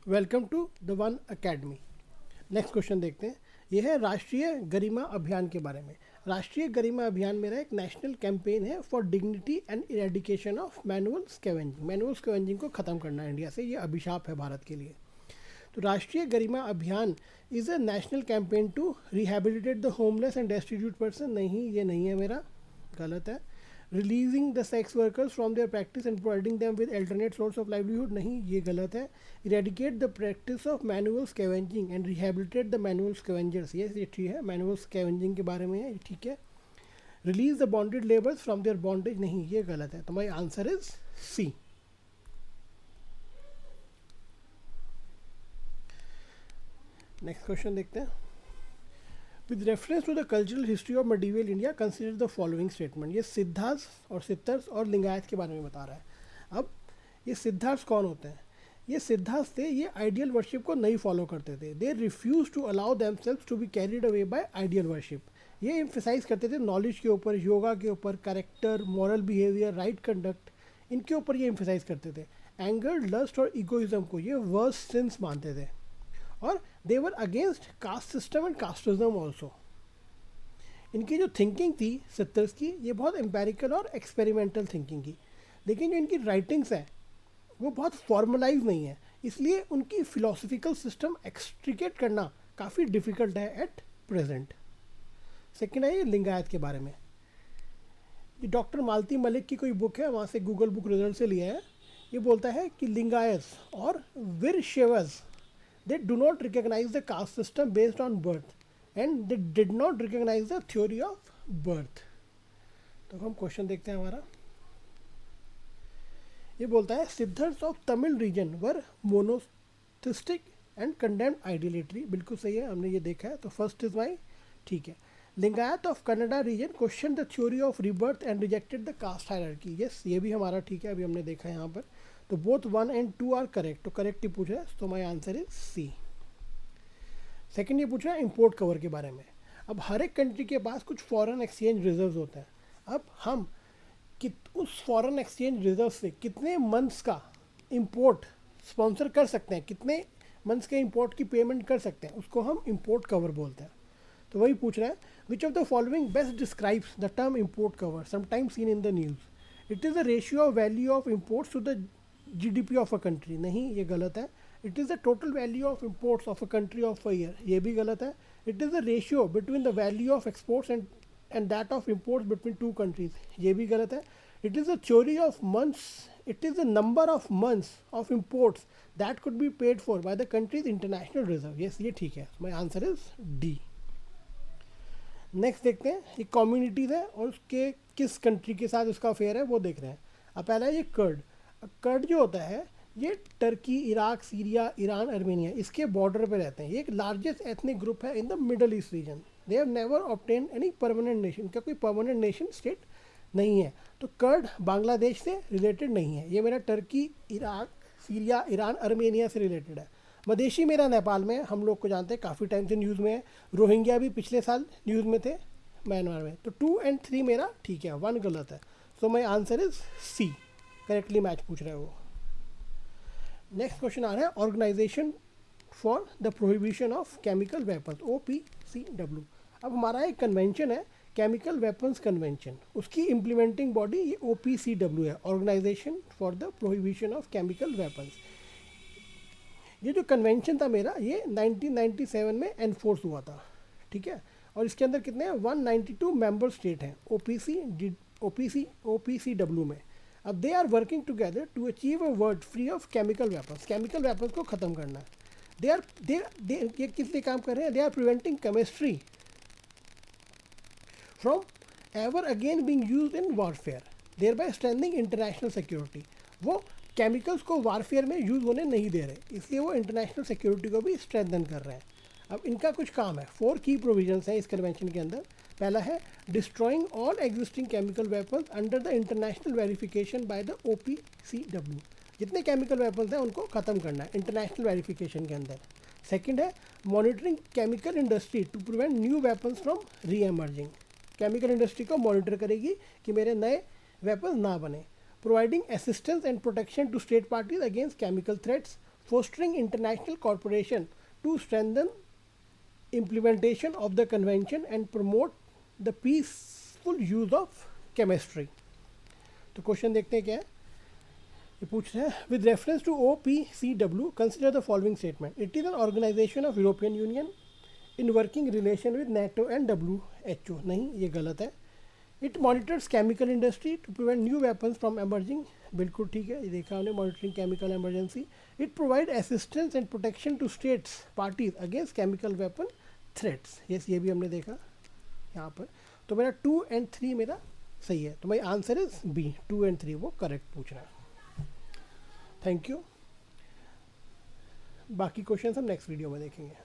Welcome to the one academy. Next question देखते हैं। यह है राष्ट्रीय गरिमा अभियान के बारे में। राष्ट्रीय गरिमा अभियान मेरा एक नेशनल कैंपेन है for dignity and eradication of manual scavenging. Manual scavenging को ख़त्म करना है इंडिया से, ये अभिशाप है भारत के लिए। तो राष्ट्रीय गरिमा अभियान is a national campaign to rehabilitate the homeless and destitute person. नहीं, ये नहीं है मेरा, गलत है। Releasing the sex workers from their practice and providing them with alternate source of livelihood. नहीं, ये गलत है। Eradicate the practice of manual scavenging and rehabilitate the manual scavengers. ये ठीक है, मैनुअल स्कैवेंजिंग के बारे में है, ये ठीक है। Release the bonded labours from their bondage. नहीं, ये गलत है। तो my answer is C. Next question देखते हैं। With reference to the cultural history of medieval India consider the following statement. ये सिद्धार्थ और सित्तर्स और लिंगायत के बारे में बता रहा है। अब ये सिद्धार्थ कौन होते हैं? ये सिद्धार्थ थे, ये आइडियल वर्शिप को नहीं फॉलो करते थे। They refuse to allow themselves to be carried away by ideal worship. ये एम्फेसाइज करते थे नॉलेज के ऊपर, योगा के ऊपर, character, moral behaviour, right conduct, इनके ऊपर ये एम्फेसाइज करते थे। एंगर, लस्ट और इगोइज्म को ये वर्स सिंस मानते थे। और they were against caste system and casteism also. इनकी जो थिंकिंग थी सित्तर्स की, ये बहुत एम्पेरिकल और एक्सपेरिमेंटल थिंकिंग की। लेकिन जो इनकी राइटिंग्स हैं वो बहुत फॉर्मलाइज नहीं है, इसलिए उनकी फिलोसफिकल सिस्टम एक्सट्रिकेट करना काफ़ी डिफ़िकल्ट है एट प्रेजेंट। सेकेंड है ये लिंगायत के बारे में। ये डॉक्टर मालती मलिक की कोई बुक है, वहाँ से गूगल बुक रिजल्ट से लिया है। ये बोलता है कि लिंगायत और वीरशैवस they do not recognize the caste system based on birth and they did not recognize the theory of birth। तो हम क्वेश्चन देखते हैं हमारा। ये बोलता है Siddharth of Tamil region were monotheistic and condemned idolatry. बिल्कुल सही है, हमने ये देखा है, तो फर्स्ट इज माई ठीक है। Lingayat of Kannada region question the theory of rebirth and rejected the caste hierarchy. Yes, ये भी हमारा ठीक है, अभी हमने देखा है यहाँ पर। तो बोथ 1 and 2 आर करेक्ट, तो करेक्ट ही पूछा है, तो my answer is C. Second ये पूछ रहा है इम्पोर्ट कवर के बारे में। अब हर एक कंट्री के पास कुछ फॉरेन एक्सचेंज रिजर्व होते हैं। अब हम उस फॉरेन एक्सचेंज रिजर्व से कितने मंथ्स का इम्पोर्ट स्पॉन्सर कर सकते हैं, कितने मंथ्स के इम्पोर्ट की पेमेंट कर सकते हैं, उसको हम इम्पोर्ट कवर बोलते हैं। तो वही पूछ रहा है, which of the following best describes the term import cover sometimes seen in the news. It is the ratio of value of imports to the GDP of a country. नहीं, ये गलत है। It is the total value of imports of a country of a year. ये भी गलत है। It is the ratio between the value of exports and that of imports between two countries. ये भी गलत है। It is the theory of months, it is the number of months of imports that could be paid for by the countries international reserve. Yes, ये ठीक है, माई answer is D. Next देखते हैं, ये कम्युनिटीज़ है और उसके किस कंट्री के साथ उसका अफेयर है वो देख रहे हैं। अब पहला है ये कर्ड। कर्ड जो होता है ये Turkey, Iraq, Syria, Iran, Armenia, इसके बॉर्डर पे रहते हैं। ये एक लार्जेस्ट एथनिक ग्रुप है in the middle east region. They have never obtain any permanent nation. इनका कोई परमानेंट नेशन स्टेट नहीं है। तो कर्ड बांग्लादेश से रिलेटेड नहीं है। ये मेरा Turkey, Iraq, Syria, Iran, Armenia से रिलेटेड है। मदेशी मेरा नेपाल में, हम लोग को जानते हैं, काफ़ी टाइम से न्यूज़ में है। रोहिंग्या भी पिछले साल न्यूज़ में थे म्यांमार में। तो 2 and 3 मेरा ठीक है, 1 गलत है। So my answer is C, correctly match पूछ रहा है वो। नेक्स्ट क्वेश्चन आ रहा है organisation for the prohibition of chemical weapons, OPCW। अब हमारा एक कन्वेंशन है केमिकल वेपन्स कन्वेंशन, उसकी इम्प्लीमेंटिंग बॉडी ये OPCW है, organisation for the prohibition of chemical weapons. ये जो कन्वेंशन था मेरा, ये 1997 में एनफोर्स हुआ था, ठीक है। और इसके अंदर कितने हैं, 192 मेंबर स्टेट हैं OPCW में। अब they are working together to achieve a world free of chemical weapons. Chemical weapons को ख़त्म करना है। ये किस लिए काम कर रहे हैं? They are preventing chemistry from ever again being used in warfare, thereby strengthening international security. वो केमिकल्स को वारफेयर में यूज़ होने नहीं दे रहे, इसलिए वो इंटरनेशनल सिक्योरिटी को भी स्ट्रेंथन कर रहे हैं। अब इनका कुछ काम है, 4 की प्रोविजंस हैं इस कन्वेंशन के अंदर। पहला है destroying all existing chemical weapons under the international verification by the OPCW। जितने केमिकल वेपन्स हैं उनको ख़त्म करना है इंटरनेशनल वेरिफिकेशन के अंदर। सेकंड है monitoring chemical industry to prevent new weapons from re-emerging. Chemical industry को मॉनिटर करेगी कि मेरे नए वेपन्स ना बने। Providing assistance and protection to state parties against chemical threats fostering international cooperation to strengthen implementation of the convention and promote the peaceful use of chemistry. तो question देखते हैं क्या है, ये पूछ रहे हैं with reference to OPCW consider the following statement. It is an organisation of European Union in working relation with NATO and WHO. नहीं, ये गलत है. इट monitors chemical industry to prevent new weapons from emerging. बिल्कुल ठीक है, ये देखा हमने, monitoring chemical emergency. It provide assistance and protection to states parties against chemical weapon threats. Yes, ये भी हमने देखा यहाँ पर. तो मेरा 2 and 3 मेरा सही है. तो my answer is B, 2 and 3 वो करेक्ट पूछ रहा है. Thank you. बाकी क्वेश्चन हम नेक्स्ट वीडियो में देखेंगे.